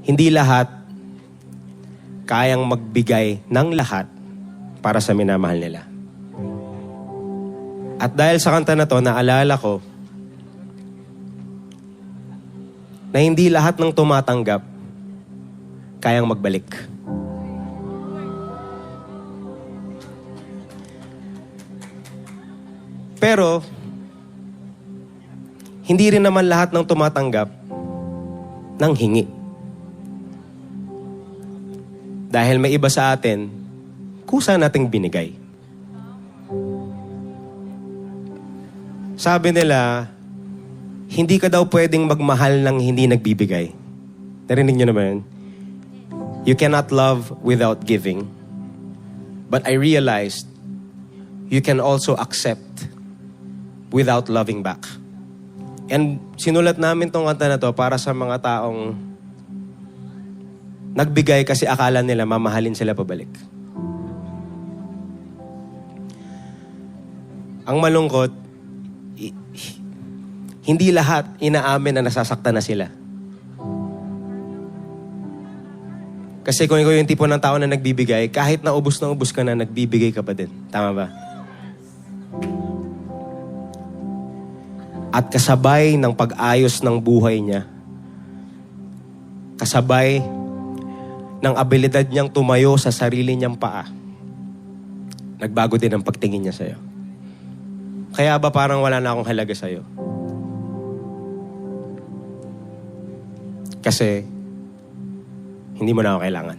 Hindi lahat kayang magbigay ng lahat para sa minamahal nila. At dahil sa kanta na to, naalala ko na hindi lahat ng tumatanggap kayang magbalik. Pero, hindi rin naman lahat ng tumatanggap ng hingi. Dahil may iba sa atin, kusa nating binigay. Sabi nila, hindi ka daw pwedeng magmahal ng hindi nagbibigay. Narinig niyo na ba yun? You cannot love without giving. But I realized, you can also accept without loving back. And sinulat namin tong kanta na to para sa mga taong nagbigay kasi akala nila mamahalin sila pabalik. Ang malungkot, hindi lahat inaamin na nasasaktan na sila. Kasi kung ikaw yung tipo ng tao na nagbibigay, kahit na ubos ka na, nagbibigay ka pa din. Tama ba? At kasabay ng pag-ayos ng buhay niya, kasabay ng abilidad niyang tumayo sa sarili niyang paa, nagbago din ang pagtingin niya sa'yo. Kaya ba parang wala na akong halaga sa'yo? Kasi hindi mo na ako kailangan.